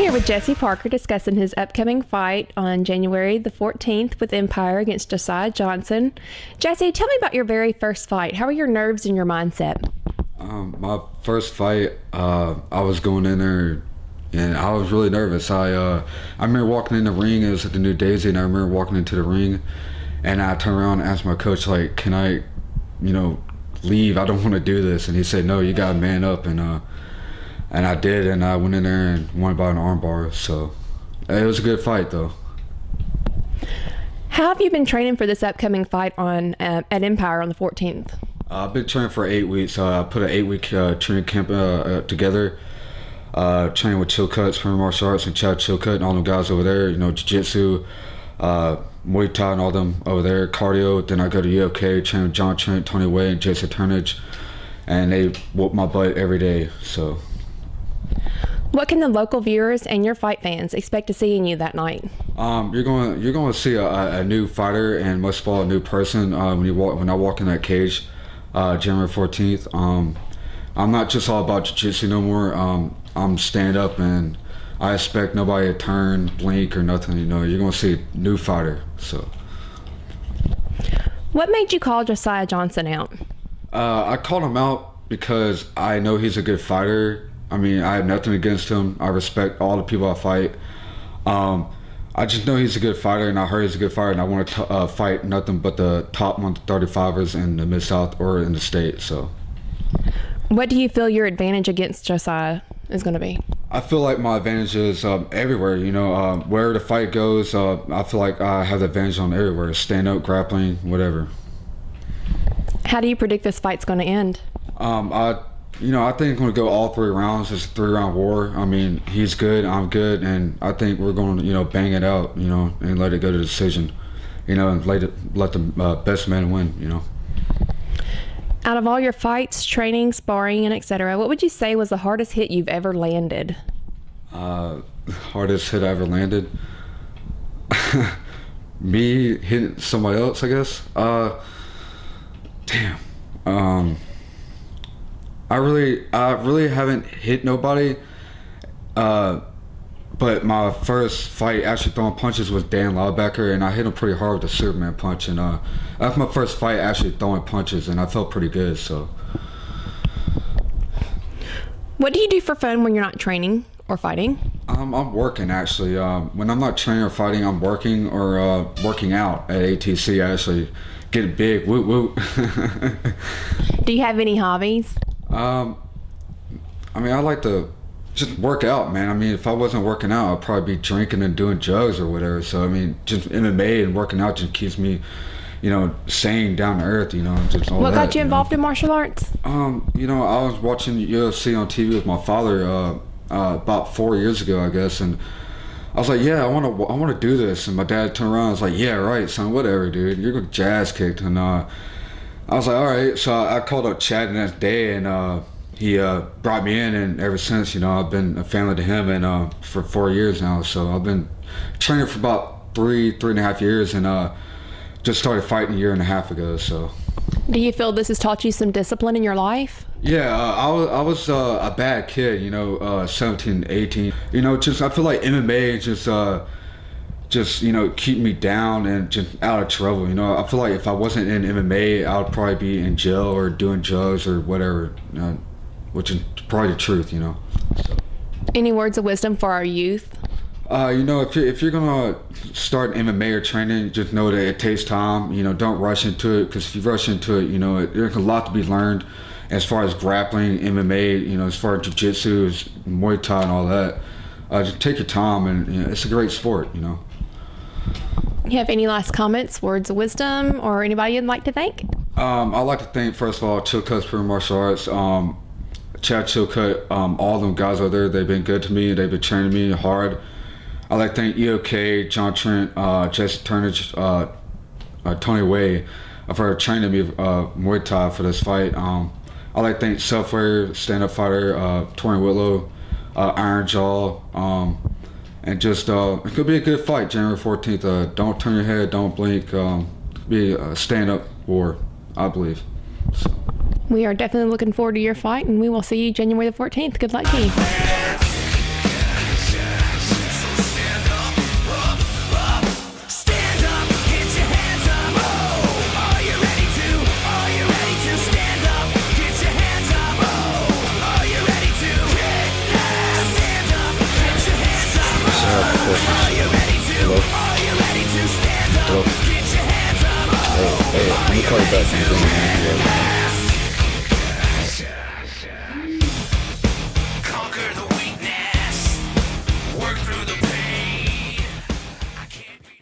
here with Jesse Parker discussing his upcoming fight on January the 14th with Empire against Josiah Johnson. Jesse, tell me about your very first fight. How are your nerves and your mindset? My first fight, I was going in there and I was really nervous. I remember walking in the ring. It was at the New Daisy, and I remember walking into the ring, and I turned around and asked my coach, like, "Can I, leave? I don't want to do this." And he said, "No, you got to man up." And I did, and I went in there and won by an armbar. So it was a good fight, though. How have you been training for this upcoming fight on at Empire on the 14th? I've been training for 8 weeks. I put an 8-week training camp together. Training with Chilcutt, Supreme Martial Arts, and Chilcutt, and all them guys over there. Jiu-jitsu, Muay Thai, and all them over there. Cardio. Then I go to UK, train with John Trent, Tony Way, and Jason Turnage, and they whoop my butt every day. So. What can the local viewers and your fight fans expect to see in you that night? You're going to see a new fighter, and most of all a new person when I walk in that cage, January 14th. I'm not just all about jiu-jitsu no more. I'm stand up, and I expect nobody to turn, blink, or nothing. You're going to see a new fighter. So. What made you call Josiah Johnson out? I called him out because I know he's a good fighter. I have nothing against him. I respect all the people I fight. I just know he's a good fighter, and I heard he's a good fighter, and I want to fight nothing but the top 135ers in the Mid-South or in the state. So. What do you feel your advantage against Josiah is going to be? I feel like my advantage is everywhere. Where the fight goes, I feel like I have the advantage on everywhere. Stand up, grappling, whatever. How do you predict this fight's going to end? I think it's going to go all 3 rounds. It's a 3-round war. He's good, I'm good, and I think we're going to, bang it out, and let it go to decision, and let the best man win, Out of all your fights, training, sparring, and etc., what would you say was the hardest hit you've ever landed? Hardest hit I ever landed? Me hitting somebody else, I guess. Damn. I really haven't hit nobody. But my first fight actually throwing punches was Dan Linebacker, and I hit him pretty hard with the Superman punch. And that's my first fight actually throwing punches, and I felt pretty good. So. What do you do for fun when you're not training or fighting? I'm working actually. When I'm not training or fighting, I'm working or working out at ATC. I actually get big. Woo woo. Do you have any hobbies? I like to just work out, man. If I wasn't working out, I'd probably be drinking and doing drugs or whatever. So, just MMA and working out just keeps me, sane, down to earth, just all What that, got you involved in martial arts? I was watching UFC on TV with my father about 4 years ago, I guess, and I was like, yeah, I want to do this. And my dad turned around and was like, yeah, right, son, whatever, dude. You're going to jazz kicked. And I was like, all right. So I called up Chad the next day, and he brought me in, and ever since, I've been a family to him, and for 4 years now. So I've been training for about three and a half years, and just started fighting a year and a half ago. So. Do you feel this has taught you some discipline in your life? Yeah, I was a bad kid, 17, 18. I feel like MMA just keep me down and just out of trouble. I feel like if I wasn't in MMA, I would probably be in jail or doing drugs or whatever, which is probably the truth, So. Any words of wisdom for our youth? If you're gonna start MMA or training, just know that it takes time. Don't rush into it, because if you rush into it, there's a lot to be learned as far as grappling, MMA, as far as jiu-jitsu, Muay Thai, and all that. Just take your time, and it's a great sport. You have any last comments, words of wisdom, or anybody you'd like to thank? I'd like to thank, first of all, Chilcutt Supreme Martial Arts, Chad Chilcutt, all them guys out there. They've been good to me. They've been training me hard. I'd like to thank EOK, John Trent, Jason Turnage, Tony Way for training me Muay Thai for this fight. I'd like to thank Selfware, stand-up fighter, Torian Whitlow, Iron Jaw, and just it could be a good fight January 14th. Don't turn your head, don't blink. Be a stand-up war, I believe. So. We are definitely looking forward to your fight, and we will see you January the 14th. Good luck to you. me call you back.